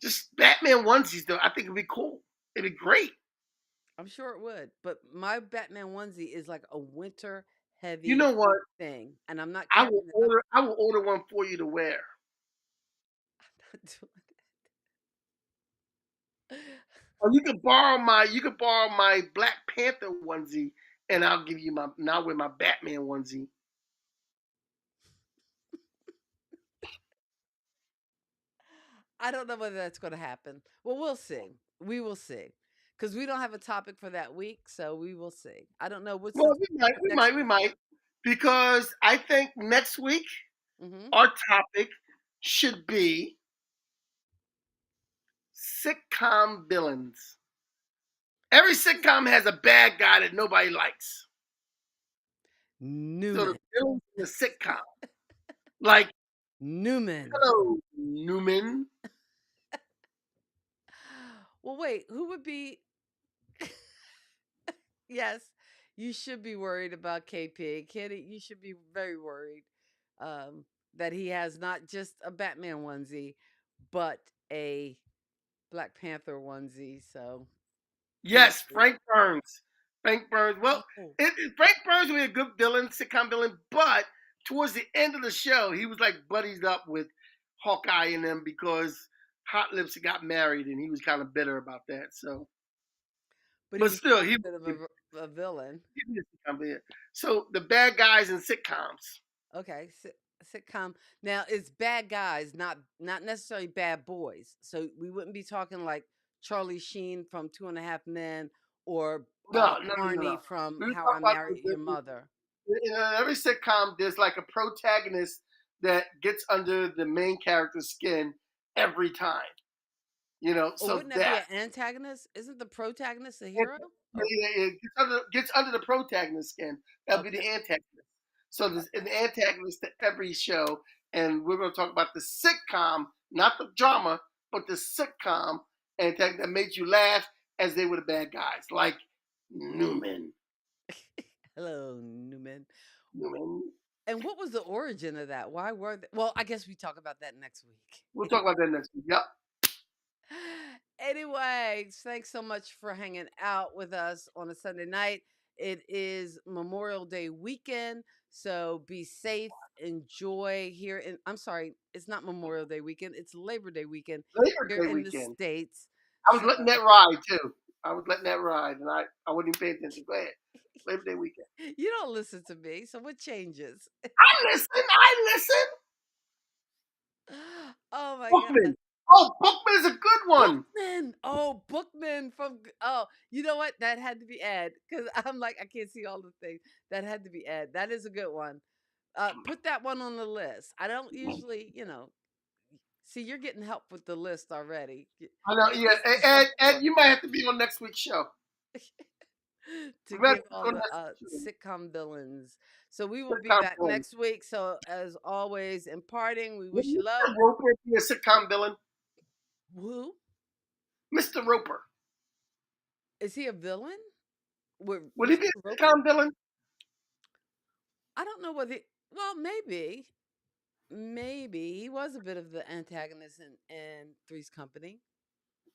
just Batman onesies though. I think it'd be cool. It'd be great. I'm sure it would. But my Batman onesie is like a winter You heavy know what? thing. And I'm not I will carrying it. order. I will order one for you to wear. I'm not doing it. Or you could borrow my Black Panther onesie, and I'll give you my. And I'll wear my Batman onesie. I don't know whether that's going to happen. Well, we'll see. We will see. Because we don't have a topic for that week, so we will see. I don't know what's the Well, topic for we next might, we week. might, because I think next week Hmm. our topic should be sitcom villains. Every sitcom has a bad guy that nobody likes. So the Newman. villains in the sitcom, like, Newman. hello, Newman. Well, wait, who would be? Yes, you should be worried about KP. Kitty, you should be very worried um, that he has not just a Batman onesie, but a Black Panther onesie. So please. Yes, Frank Burns. Frank Burns. Well, Oh, Frank Burns would be a good villain, sitcom villain, but towards the end of the show, he was like buddies up with Hawkeye and them because Hot Lips got married, and he was kind of bitter about that. So, but he but was still, still a bit of a villain. he'd be a sitcom villain. So the bad guys in sitcoms. Okay, sitcom. Now it's bad guys, not necessarily bad boys. So we wouldn't be talking like Charlie Sheen from Two and a Half Men or No, no, no, no, Barney no. from We were How I talking about Married Your Mother. in every sitcom, there's like a protagonist that gets under the main character's skin every time. Or So wouldn't that be that an antagonist? Isn't the protagonist a hero? Oh, it gets under the protagonist's skin. That'd be okay. the antagonist. So there's an antagonist to every show, and we're going to talk about the sitcom, not the drama, but the sitcom antagonist that made you laugh as they were the bad guys, like Newman. Hello, Newman. Newman. And what was the origin of that? Why were they? Well, I guess we talk about that next We'll week. talk about that next week. Yep. Anyway, thanks so much for hanging out with us on a Sunday night. It is Memorial Day weekend, so be safe, enjoy here in I'm sorry, it's not Memorial Day weekend, it's Labor Day weekend Labor here Day in the weekend. States. I was So letting that ride too. I was letting that ride, and I wouldn't even pay attention. Go ahead. Labor Day weekend. you don't listen to me, so what changes? I listen. I listen. Oh my God. Bookman. Oh, Bookman is a good one. Bookman. Oh, Bookman from you know what? That had to be Ed because I'm like I can't see all the things. That had to be Ed. That is a good one. Put that one on the list. I don't usually, see you're getting help with the list already. I know. Yeah, This is your Ed, book you might have to be on next week's show. to You might have give to be all on the next week's show. sitcom villains. So we will be Sitcom back villain. next week. So as always, in parting, we Would wish you love. Mr. Roper be a sitcom villain? Who Mr. Roper. is he a villain? With Would he Mr. be a Roper? sitcom villain? I don't know whether. Well, maybe he was a bit of the antagonist in Three's Company.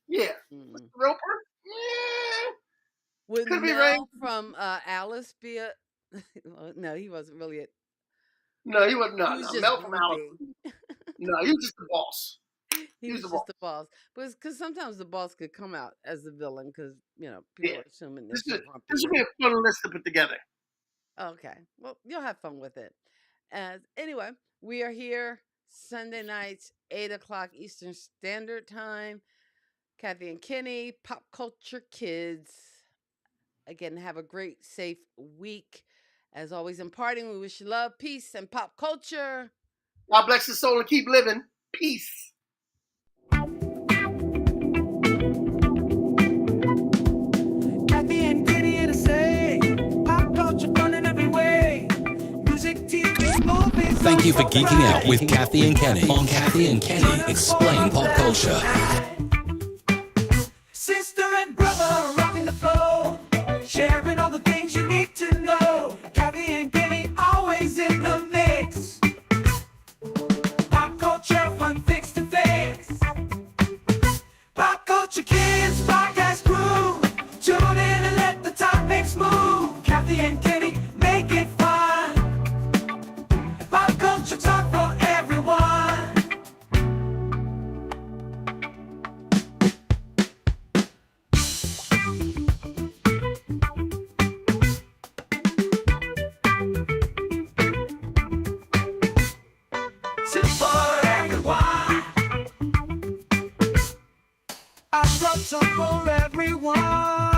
Yeah. Mm. Mr. Roper? Yeah. Would Could be right. Mel from Alice be a? Well, no, he wasn't really a. No, he was He not. was No, just Mel from Alice. grumpy. No, he was just the boss. He He was was the just boss. the boss, but because sometimes the boss could come out as the villain because people Yeah. are assuming This they're is too this grumpy. would be a fun list to put together. Okay, well you'll have fun with it. As anyway, we are here Sunday nights, 8 o'clock Eastern Standard Time. Kathy and Kenny, Pop Culture Kids. Again, have a great, safe week. As always, in parting, we wish you love, peace, and pop culture. God bless your soul and keep living. Peace. Kathy and Kenny in a say, pop culture fun in every way. Music, TV, movies. Thank you for songs, geeking out right. with Kathy and Kenny on Kathy and Kenny Explain Pop Culture. Sister and brother rocking the flow, sharing all the things you need to know. Kathy and Kenny always in the mix. Pop culture, fun things to fix. Pop culture kids, podcast crew. Tune in and let the topics move. Kathy and Kenny make it fun. Pop culture talk for everyone. Sit for everyone. I brought some for everyone.